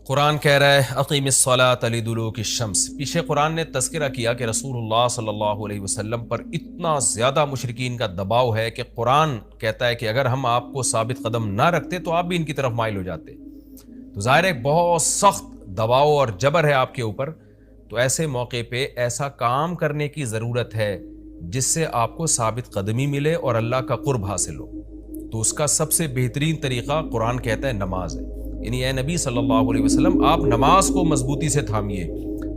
قرآن کہہ رہا ہے اقیم الصلاۃ لدلوک الشمس۔ پیچھے قرآن نے تذکرہ کیا کہ رسول اللہ صلی اللہ علیہ وسلم پر اتنا زیادہ مشرکین کا دباؤ ہے کہ قرآن کہتا ہے کہ اگر ہم آپ کو ثابت قدم نہ رکھتے تو آپ بھی ان کی طرف مائل ہو جاتے۔ تو ظاہر ہے بہت سخت دباؤ اور جبر ہے آپ کے اوپر، تو ایسے موقع پہ ایسا کام کرنے کی ضرورت ہے جس سے آپ کو ثابت قدمی ملے اور اللہ کا قرب حاصل ہو۔ تو اس کا سب سے بہترین طریقہ قرآن کہتا ہے نماز ہے، یعنی اے نبی صلی اللہ علیہ وسلم آپ نماز کو مضبوطی سے تھامیے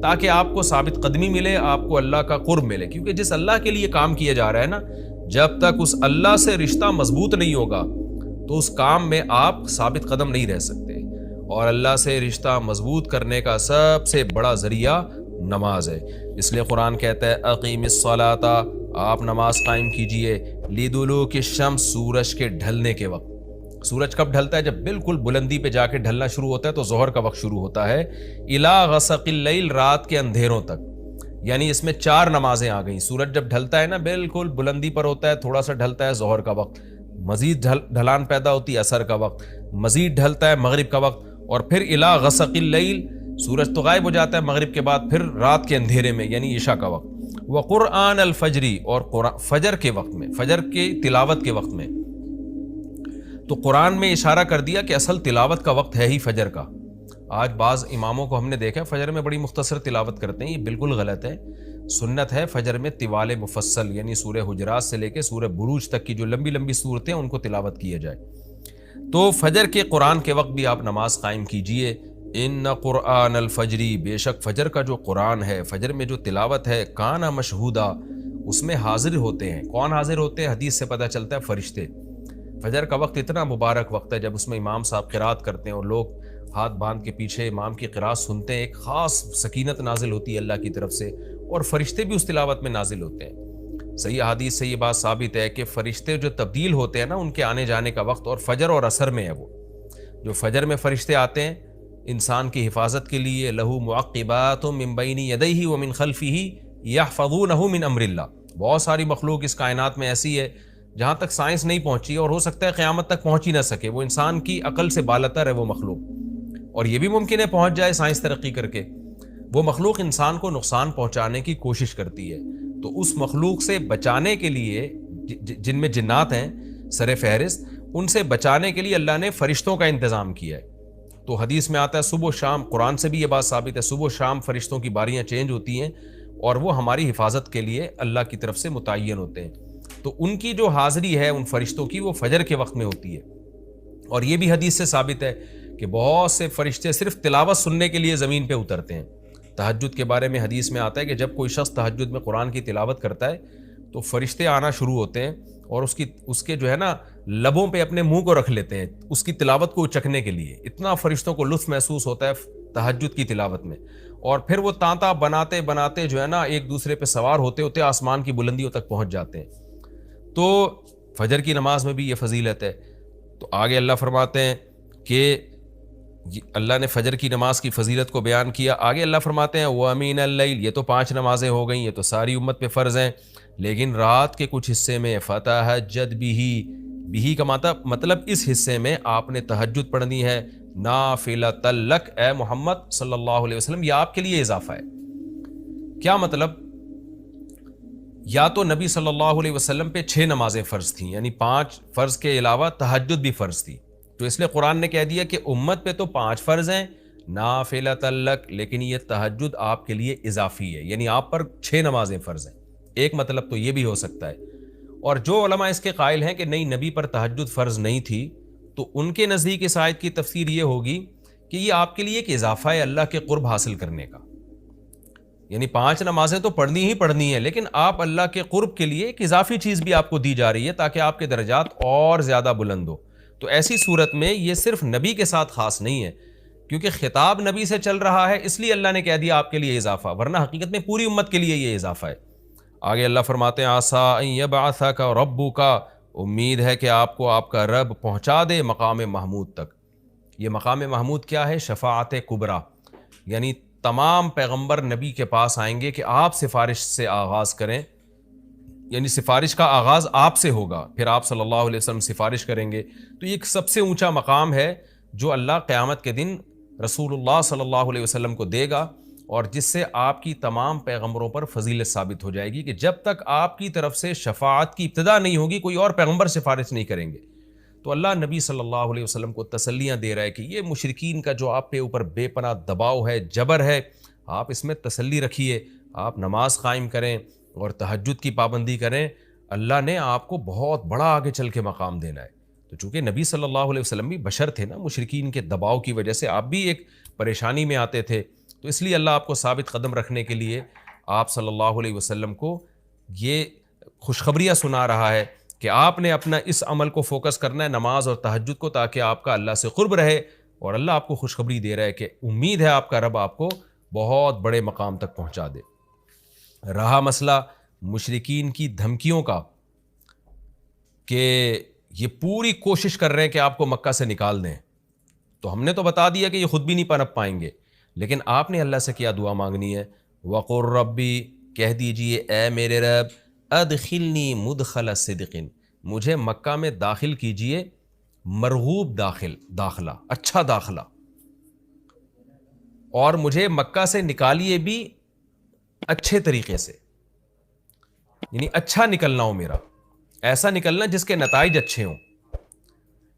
تاکہ آپ کو ثابت قدمی ملے، آپ کو اللہ کا قرب ملے، کیونکہ جس اللہ کے لیے کام کیا جا رہا ہے نا، جب تک اس اللہ سے رشتہ مضبوط نہیں ہوگا تو اس کام میں آپ ثابت قدم نہیں رہ سکتے، اور اللہ سے رشتہ مضبوط کرنے کا سب سے بڑا ذریعہ نماز ہے۔ اس لیے قرآن کہتا ہے اقیم الصلاۃ، آپ نماز قائم کیجئے، لدلوک الشمس، سورج کے ڈھلنے کے وقت۔ سورج کب ڈھلتا ہے؟ جب بالکل بلندی پہ جا کے ڈھلنا شروع ہوتا ہے تو ظہر کا وقت شروع ہوتا ہے، الی غسق اللیل، رات کے اندھیروں تک، یعنی اس میں 4 نمازیں آ گئیں۔ سورج جب ڈھلتا ہے نا، بالکل بلندی پر ہوتا ہے، تھوڑا سا ڈھلتا ہے ظہر کا وقت، مزید ڈھلان پیدا ہوتی ہے عصر کا وقت، مزید ڈھلتا ہے مغرب کا وقت، اور پھر الی غسق اللیل، سورج تو غائب ہو جاتا ہے مغرب کے بعد، پھر رات کے اندھیرے میں یعنی عشاء کا وقت، وقرآن الفجر، اور فجر کے وقت میں، فجر کی تلاوت کے وقت میں۔ تو قرآن میں اشارہ کر دیا کہ اصل تلاوت کا وقت ہے ہی فجر کا۔ آج بعض اماموں کو ہم نے دیکھا فجر میں بڑی مختصر تلاوت کرتے ہیں، یہ بالکل غلط ہے۔ سنت ہے فجر میں طوال مفصل، یعنی سورہ حجرات سے لے کے سورہ بروج تک کی جو لمبی لمبی صورتیں ان کو تلاوت کیا جائے۔ تو فجر کے قرآن کے وقت بھی آپ نماز قائم کیجئے۔ ان قرآن الفجر، بے شک فجر کا جو قرآن ہے، فجر میں جو تلاوت ہے، کان مشہودا، اس میں حاضر ہوتے ہیں۔ کون حاضر ہوتے ہیں؟ حدیث سے پتہ چلتا ہے فرشتے۔ فجر کا وقت اتنا مبارک وقت ہے جب اس میں امام صاحب قرات کرتے ہیں اور لوگ ہاتھ باندھ کے پیچھے امام کی قرات سنتے ہیں، ایک خاص سکینت نازل ہوتی ہے اللہ کی طرف سے، اور فرشتے بھی اس تلاوت میں نازل ہوتے ہیں۔ صحیح حدیث سے یہ بات ثابت ہے کہ فرشتے جو تبدیل ہوتے ہیں نا، ان کے آنے جانے کا وقت اور فجر اور عصر میں ہے۔ وہ جو فجر میں فرشتے آتے ہیں انسان کی حفاظت کے لیے، لہو معقبات من بین یدیہ ومن خلفہ یحفظونہ من امر اللہ، بہت ساری مخلوق اس کائنات میں ایسی ہے جہاں تک سائنس نہیں پہنچی، اور ہو سکتا ہے قیامت تک پہنچ ہی نہ سکے، وہ انسان کی عقل سے بالاتر ہے وہ مخلوق، اور یہ بھی ممکن ہے پہنچ جائے سائنس ترقی کر کے۔ وہ مخلوق انسان کو نقصان پہنچانے کی کوشش کرتی ہے، تو اس مخلوق سے بچانے کے لیے، جن میں جنات ہیں سر فہرست، ان سے بچانے کے لیے اللہ نے فرشتوں کا انتظام کیا ہے۔ تو حدیث میں آتا ہے صبح و شام، قرآن سے بھی یہ بات ثابت ہے، صبح و شام فرشتوں کی باریاں چینج ہوتی ہیں اور وہ ہماری حفاظت کے لیے اللہ کی طرف سے متعین ہوتے ہیں۔ تو ان کی جو حاضری ہے ان فرشتوں کی، وہ فجر کے وقت میں ہوتی ہے۔ اور یہ بھی حدیث سے ثابت ہے کہ بہت سے فرشتے صرف تلاوت سننے کے لیے زمین پہ اترتے ہیں۔ تہجد کے بارے میں حدیث میں آتا ہے کہ جب کوئی شخص تہجد میں قرآن کی تلاوت کرتا ہے تو فرشتے آنا شروع ہوتے ہیں، اور اس کے جو ہے نا لبوں پہ اپنے منہ کو رکھ لیتے ہیں اس کی تلاوت کو چکھنے کے لیے۔ اتنا فرشتوں کو لطف محسوس ہوتا ہے تہجد کی تلاوت میں، اور پھر وہ تانتا بناتے بناتے جو ہے نا ایک دوسرے پہ سوار ہوتے ہوتے آسمان کی بلندیوں تک پہنچ جاتے ہیں۔ تو فجر کی نماز میں بھی یہ فضیلت ہے۔ تو آگے اللہ فرماتے ہیں کہ اللہ نے فجر کی نماز کی فضیلت کو بیان کیا، آگے اللہ فرماتے ہیں وَمِنَ اللَّيْلِ، یہ تو 5 نمازیں ہو گئیں، یہ تو ساری امت پہ فرض ہیں، لیکن رات کے کچھ حصے میں فَتَہَجَّدْ بِهِ کا مطلب اس حصے میں آپ نے تہجد پڑھنی ہے، نافلۃ لک، اے محمد صلی اللہ علیہ وسلم، یہ آپ کے لیے اضافہ ہے۔ کیا مطلب؟ یا تو نبی صلی اللہ علیہ وسلم پہ 6 نمازیں فرض تھیں، یعنی 5 فرض کے علاوہ تہجد بھی فرض تھی، تو اس لیے قرآن نے کہہ دیا کہ امت پہ تو 5 فرض ہیں نافلۃ لک، لیکن یہ تہجد آپ کے لیے اضافی ہے، یعنی آپ پر 6 نمازیں فرض ہیں۔ ایک مطلب تو یہ بھی ہو سکتا ہے، اور جو علماء اس کے قائل ہیں کہ نہیں نبی پر تہجد فرض نہیں تھی، تو ان کے نزدیک اس آیت کی تفسیر یہ ہوگی کہ یہ آپ کے لیے ایک اضافہ ہے اللہ کے قرب حاصل کرنے کا، یعنی 5 نمازیں تو پڑھنی ہی پڑھنی ہیں، لیکن آپ اللہ کے قرب کے لیے ایک اضافی چیز بھی آپ کو دی جا رہی ہے تاکہ آپ کے درجات اور زیادہ بلند ہو۔ تو ایسی صورت میں یہ صرف نبی کے ساتھ خاص نہیں ہے، کیونکہ خطاب نبی سے چل رہا ہے، اس لیے اللہ نے کہہ دیا آپ کے لیے اضافہ، ورنہ حقیقت میں پوری امت کے لیے یہ اضافہ ہے۔ آگے اللہ فرماتے ہیں عسیٰ ان یبعثک ربک، امید ہے کہ آپ کو آپ کا رب پہنچا دے مقام محمود تک۔ یہ مقام محمود کیا ہے؟ شفاعت کبریٰ، یعنی تمام پیغمبر نبی کے پاس آئیں گے کہ آپ سفارش سے آغاز کریں، یعنی سفارش کا آغاز آپ سے ہوگا، پھر آپ صلی اللہ علیہ وسلم سفارش کریں گے۔ تو یہ ایک سب سے اونچا مقام ہے جو اللہ قیامت کے دن رسول اللہ صلی اللہ علیہ وسلم کو دے گا، اور جس سے آپ کی تمام پیغمبروں پر فضیلت ثابت ہو جائے گی کہ جب تک آپ کی طرف سے شفاعت کی ابتدا نہیں ہوگی کوئی اور پیغمبر سفارش نہیں کریں گے۔ تو اللہ نبی صلی اللہ علیہ وسلم کو تسلیاں دے رہا ہے کہ یہ مشرکین کا جو آپ پہ اوپر بے پناہ دباؤ ہے، جبر ہے، آپ اس میں تسلی رکھیے، آپ نماز قائم کریں اور تہجد کی پابندی کریں، اللہ نے آپ کو بہت بڑا آگے چل کے مقام دینا ہے۔ تو چونکہ نبی صلی اللہ علیہ وسلم بھی بشر تھے نا، مشرکین کے دباؤ کی وجہ سے آپ بھی ایک پریشانی میں آتے تھے، تو اس لیے اللہ آپ کو ثابت قدم رکھنے کے لیے آپ صلی اللہ علیہ وسلم کو یہ خوشخبریاں سنا رہا ہے کہ آپ نے اپنا اس عمل کو فوکس کرنا ہے، نماز اور تہجد کو، تاکہ آپ کا اللہ سے قرب رہے، اور اللہ آپ کو خوشخبری دے رہا ہے کہ امید ہے آپ کا رب آپ کو بہت بڑے مقام تک پہنچا دے۔ رہا مسئلہ مشرکین کی دھمکیوں کا کہ یہ پوری کوشش کر رہے ہیں کہ آپ کو مکہ سے نکال دیں، تو ہم نے تو بتا دیا کہ یہ خود بھی نہیں پنپ پائیں گے، لیکن آپ نے اللہ سے کیا دعا مانگنی ہے؟ وَقُلْ رَبِّ، کہہ دیجئے اے میرے رب، ادخلنی مدخل صدق، مجھے مکہ میں داخل کیجئے مرغوب داخلہ، اچھا داخلہ، اور مجھے مکہ سے نکالیے بھی اچھے طریقے سے، یعنی اچھا نکلنا ہو میرا، ایسا نکلنا جس کے نتائج اچھے ہوں۔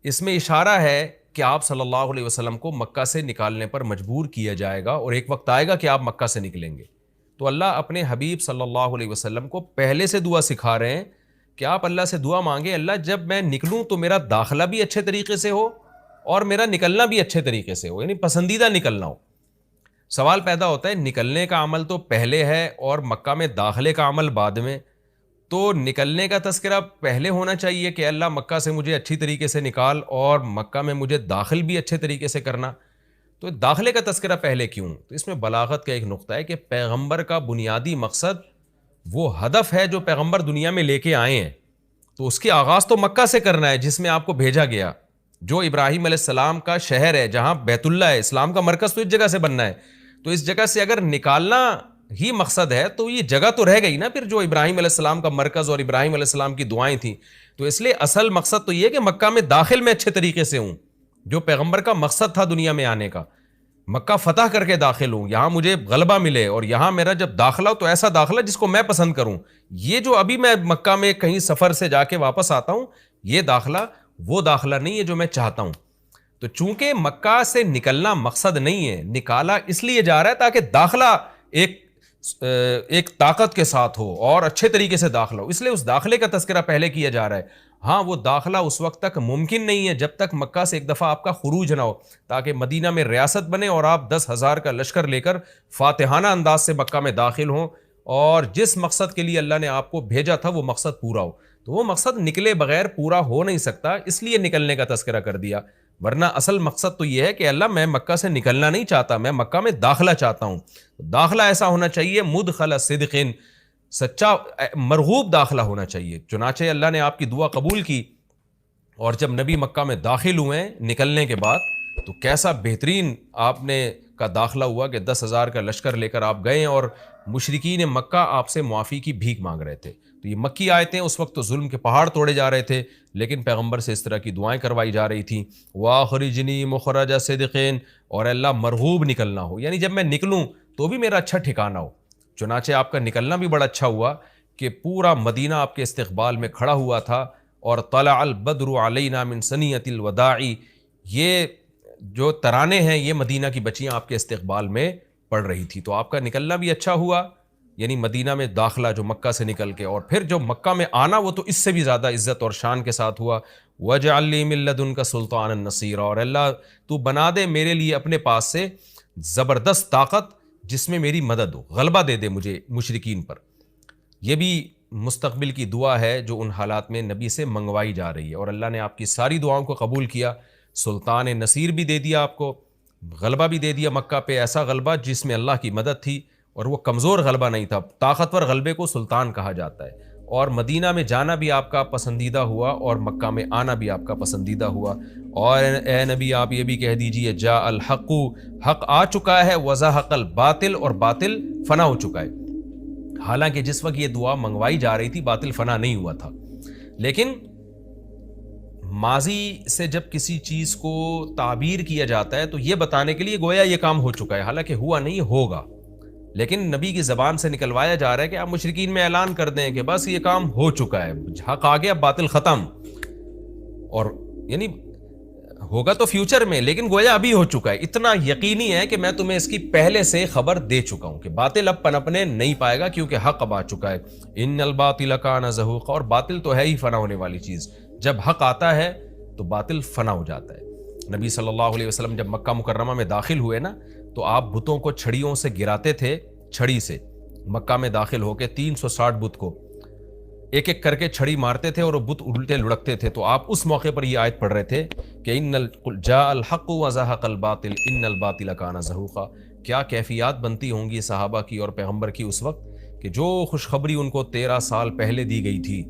اس میں اشارہ ہے کہ آپ صلی اللہ علیہ وسلم کو مکہ سے نکالنے پر مجبور کیا جائے گا، اور ایک وقت آئے گا کہ آپ مکہ سے نکلیں گے۔ تو اللہ اپنے حبیب صلی اللہ علیہ وسلم کو پہلے سے دعا سکھا رہے ہیں کہ آپ اللہ سے دعا مانگیں، اللہ جب میں نکلوں تو میرا داخلہ بھی اچھے طریقے سے ہو اور میرا نکلنا بھی اچھے طریقے سے ہو، یعنی پسندیدہ نکلنا ہو۔ سوال پیدا ہوتا ہے نکلنے کا عمل تو پہلے ہے اور مکہ میں داخلے کا عمل بعد میں، تو نکلنے کا تذکرہ پہلے ہونا چاہیے کہ اللہ مکہ سے مجھے اچھی طریقے سے نکال، اور مکہ میں مجھے داخل بھی اچھے طریقے سے کرنا، تو داخلے کا تذکرہ پہلے کیوں؟ تو اس میں بلاغت کا ایک نقطہ ہے کہ پیغمبر کا بنیادی مقصد وہ ہدف ہے جو پیغمبر دنیا میں لے کے آئے ہیں، تو اس کی آغاز تو مکہ سے کرنا ہے جس میں آپ کو بھیجا گیا، جو ابراہیم علیہ السلام کا شہر ہے، جہاں بیت اللہ ہے، اسلام کا مرکز تو اس جگہ سے بننا ہے، تو اس جگہ سے اگر نکالنا ہی مقصد ہے تو یہ جگہ تو رہ گئی نا پھر جو ابراہیم علیہ السلام کا مرکز اور ابراہیم علیہ السلام کی دعائیں تھیں، تو اس لیے اصل مقصد تو یہ کہ مکہ میں داخل میں اچھے طریقے سے ہوں، جو پیغمبر کا مقصد تھا دنیا میں آنے کا، مکہ فتح کر کے داخل ہوں، یہاں مجھے غلبہ ملے، اور یہاں میرا جب داخلہ ہو تو ایسا داخلہ جس کو میں پسند کروں۔ یہ جو ابھی میں مکہ میں کہیں سفر سے جا کے واپس آتا ہوں، یہ داخلہ وہ داخلہ نہیں ہے جو میں چاہتا ہوں۔ تو چونکہ مکہ سے نکلنا مقصد نہیں ہے، نکالا اس لیے جا رہا ہے تاکہ داخلہ ایک طاقت کے ساتھ ہو اور اچھے طریقے سے داخلہ ہو، اس لیے اس داخلے کا تذکرہ پہلے کیا جا رہا ہے۔ ہاں وہ داخلہ اس وقت تک ممکن نہیں ہے جب تک مکہ سے ایک دفعہ آپ کا خروج نہ ہو، تاکہ مدینہ میں ریاست بنے اور آپ 10,000 کا لشکر لے کر فاتحانہ انداز سے مکہ میں داخل ہوں، اور جس مقصد کے لیے اللہ نے آپ کو بھیجا تھا وہ مقصد پورا ہو۔ تو وہ مقصد نکلے بغیر پورا ہو نہیں سکتا، اس لیے نکلنے کا تذکرہ کر دیا، ورنہ اصل مقصد تو یہ ہے کہ اللہ میں مکہ سے نکلنا نہیں چاہتا، میں مکہ میں داخلہ چاہتا ہوں۔ داخلہ ایسا ہونا چاہیے مدخل صدق، سچا مرغوب داخلہ ہونا چاہیے۔ چنانچہ اللہ نے آپ کی دعا قبول کی، اور جب نبی مکہ میں داخل ہوئے نکلنے کے بعد تو کیسا بہترین آپ نے کا داخلہ ہوا کہ 10,000 کا لشکر لے کر آپ گئے، اور مشرکین مکہ آپ سے معافی کی بھیک مانگ رہے تھے۔ تو یہ مکی آیتیں اس وقت تو ظلم کے پہاڑ توڑے جا رہے تھے، لیکن پیغمبر سے اس طرح کی دعائیں کروائی جا رہی تھیں، وَأَخْرِجْنِي مُخْرَجَ صِدْقٍ، اور اللہ مرغوب نکلنا ہو، یعنی جب میں نکلوں تو بھی میرا اچھا ٹھکانہ ہو۔ چنانچہ آپ کا نکلنا بھی بڑا اچھا ہوا کہ پورا مدینہ آپ کے استقبال میں کھڑا ہوا تھا، اور طلع البدر علینا من ثنیۃ الوداع، یہ جو ترانے ہیں یہ مدینہ کی بچیاں آپ کے استقبال میں پڑھ رہی تھی۔ تو آپ کا نکلنا بھی اچھا ہوا، یعنی مدینہ میں داخلہ جو مکہ سے نکل کے، اور پھر جو مکہ میں آنا وہ تو اس سے بھی زیادہ عزت اور شان کے ساتھ ہوا۔ وَاجْعَلْ لِي مِن لَّدُنْكَ سُلْطَانًا نَصِيرًا، اور اللہ تو بنا دے میرے لیے اپنے پاس سے زبردست طاقت جس میں میری مدد ہو، غلبہ دے دے مجھے مشرکین پر۔ یہ بھی مستقبل کی دعا ہے جو ان حالات میں نبی سے منگوائی جا رہی ہے، اور اللہ نے آپ کی ساری دعاؤں کو قبول کیا، سلطان نصیر بھی دے دیا آپ کو، غلبہ بھی دے دیا مکہ پہ، ایسا غلبہ جس میں اللہ کی مدد تھی، اور وہ کمزور غلبہ نہیں تھا، طاقتور غلبے کو سلطان کہا جاتا ہے۔ اور مدینہ میں جانا بھی آپ کا پسندیدہ ہوا، اور مکہ میں آنا بھی آپ کا پسندیدہ ہوا۔ اور اے نبی آپ یہ بھی کہہ دیجئے جاء الحق، حق آ چکا ہے، وزہق الباطل، اور باطل فنا ہو چکا ہے۔ حالانکہ جس وقت یہ دعا منگوائی جا رہی تھی باطل فنا نہیں ہوا تھا، لیکن ماضی سے جب کسی چیز کو تعبیر کیا جاتا ہے تو یہ بتانے کے لیے گویا یہ کام ہو چکا ہے، حالانکہ ہوا نہیں، ہوگا، لیکن نبی کی زبان سے نکلوایا جا رہا ہے کہ آپ مشرکین میں اعلان کر دیں کہ بس یہ کام ہو چکا ہے، حق آ گیا، باطل ختم، اور یعنی ہوگا تو فیوچر میں، لیکن گویا ابھی ہو چکا ہے، اتنا یقینی ہے کہ میں تمہیں اس کی پہلے سے خبر دے چکا ہوں کہ باطل اب پنپنے نہیں پائے گا کیونکہ حق اب آ چکا ہے۔ ان الباطل کان زہوقا، اور باطل تو ہے ہی فنا ہونے والی چیز، جب حق آتا ہے تو باطل فنا ہو جاتا ہے۔ نبی صلی اللہ علیہ وسلم جب مکہ مکرمہ میں داخل ہوئے نا تو آپ بتوں کو چھڑیوں سے گراتے تھے، چھڑی سے مکہ میں داخل ہو کے 360 بت کو ایک ایک کر کے چھڑی مارتے تھے اور وہ بت الٹے لڑکتے تھے، تو آپ اس موقع پر یہ آیت پڑھ رہے تھے کہ جاء الحق وزهق الباطل ان الباطل کان زہوقا۔ کیا کیفیات بنتی ہوں گی صحابہ کی اور پیغمبر کی اس وقت کہ جو خوشخبری ان کو 13 سال پہلے دی گئی تھی،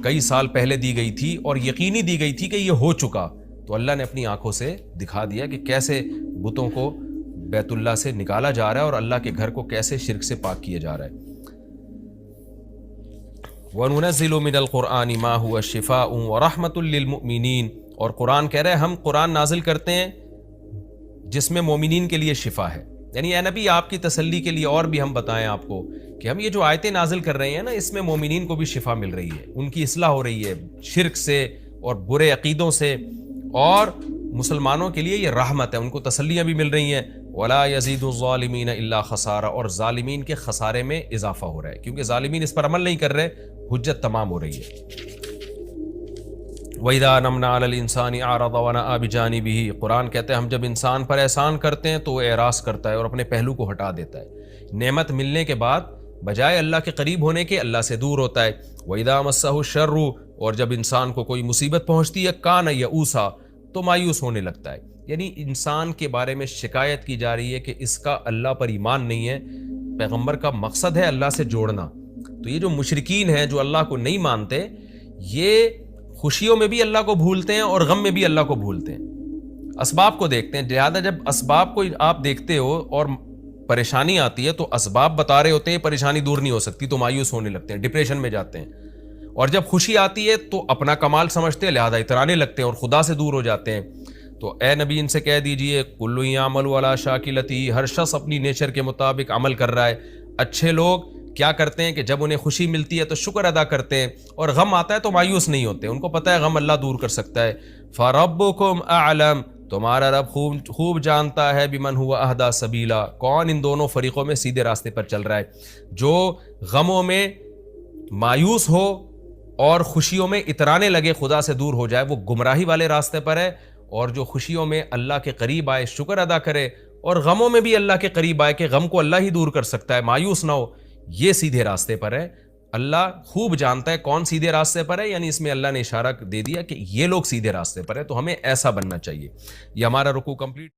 کئی سال پہلے دی گئی تھی اور یقینی دی گئی تھی کہ یہ ہو چکا، تو اللہ نے اپنی آنکھوں سے دکھا دیا کہ کیسے بتوں کو بیت اللہ سے نکالا جا رہا ہے اور اللہ کے گھر کو کیسے شرک سے پاک کیا جا رہا ہے۔ وَنُنَزِّلُ مِنَ الْقُرْآنِ مَا هُوَ شِفَاءٌ وَرَحْمَةٌ لِّلْمُؤْمِنِينَ، اور قرآن کہہ رہے ہیں ہم قرآن نازل کرتے ہیں جس میں مومنین کے لیے شفا ہے، یعنی اے نبی آپ کی تسلی کے لیے اور بھی ہم بتائیں آپ کو کہ ہم یہ جو آیتیں نازل کر رہے ہیں نا، اس میں مومنین کو بھی شفا مل رہی ہے، ان کی اصلاح ہو رہی ہے شرک سے اور برے عقیدوں سے، اور مسلمانوں کے لیے یہ رحمت ہے، ان کو تسلیاں بھی مل رہی ہیں۔ وَلَا يَزِيدُ الظَّالِمِينَ إِلَّا خَسَارًا، اور ظالمین کے خسارے میں اضافہ ہو رہا ہے کیونکہ ظالمین اس پر عمل نہیں کر رہے، حجت تمام ہو رہی ہے۔ وَإِذَا أَنْعَمْنَا عَلَى الْإِنسَانِ أَعْرَضَ وَنَأَىٰ بِجَانِبِهِ، قرآن کہتے ہیں ہم جب انسان پر احسان کرتے ہیں تو وہ اعراض کرتا ہے اور اپنے پہلو کو ہٹا دیتا ہے، نعمت ملنے کے بعد بجائے اللہ کے قریب ہونے کے اللہ سے دور ہوتا ہے۔ وَإِذَا مَسَّهُ الشَّرُّ، اور جب انسان کو کوئی مصیبت پہنچتی ہے كَانَ يَئُوسًا، تو مایوس ہونے لگتا ہے، یعنی انسان کے بارے میں شکایت کی جا رہی ہے کہ اس کا اللہ پر ایمان نہیں ہے۔ پیغمبر کا مقصد ہے اللہ سے جوڑنا، تو یہ جو مشرکین ہیں جو اللہ کو نہیں مانتے، یہ خوشیوں میں بھی اللہ کو بھولتے ہیں اور غم میں بھی اللہ کو بھولتے ہیں، اسباب کو دیکھتے ہیں، لہٰذا جب اسباب کو آپ دیکھتے ہو اور پریشانی آتی ہے تو اسباب بتا رہے ہوتے ہیں پریشانی دور نہیں ہو سکتی، تو مایوس ہونے لگتے ہیں، ڈپریشن میں جاتے ہیں، اور جب خوشی آتی ہے تو اپنا کمال سمجھتے ہیں لہذا اترانے لگتے ہیں اور خدا سے دور ہو جاتے ہیں۔ تو اے نبی ان سے کہہ دیجئے کُلٌّ یعمل علی شاکلتہ، ہر شخص اپنی نیچر کے مطابق عمل کر رہا ہے۔ اچھے لوگ کیا کرتے ہیں کہ جب انہیں خوشی ملتی ہے تو شکر ادا کرتے ہیں، اور غم آتا ہے تو مایوس نہیں ہوتے، ان کو پتہ ہے غم اللہ دور کر سکتا ہے۔ فَرَبُّكُمْ أَعْلَمُ، تمہارا رب خوب جانتا ہے بِمَنْ هُوَ أَهْدَىٰ سَبِيلًا، کون ان دونوں فریقوں میں سیدھے راستے پر چل رہا ہے، جو غموں میں مایوس ہو اور خوشیوں میں اترانے لگے، خدا سے دور ہو جائے، وہ گمراہی والے راستے پر ہے، اور جو خوشیوں میں اللہ کے قریب آئے، شکر ادا کرے، اور غموں میں بھی اللہ کے قریب آئے کہ غم کو اللہ ہی دور کر سکتا ہے، مایوس نہ ہو، یہ سیدھے راستے پر ہے۔ اللہ خوب جانتا ہے کون سیدھے راستے پر ہے، یعنی اس میں اللہ نے اشارہ دے دیا کہ یہ لوگ سیدھے راستے پر ہے، تو ہمیں ایسا بننا چاہیے۔ یہ ہمارا رکوع کمپلیٹ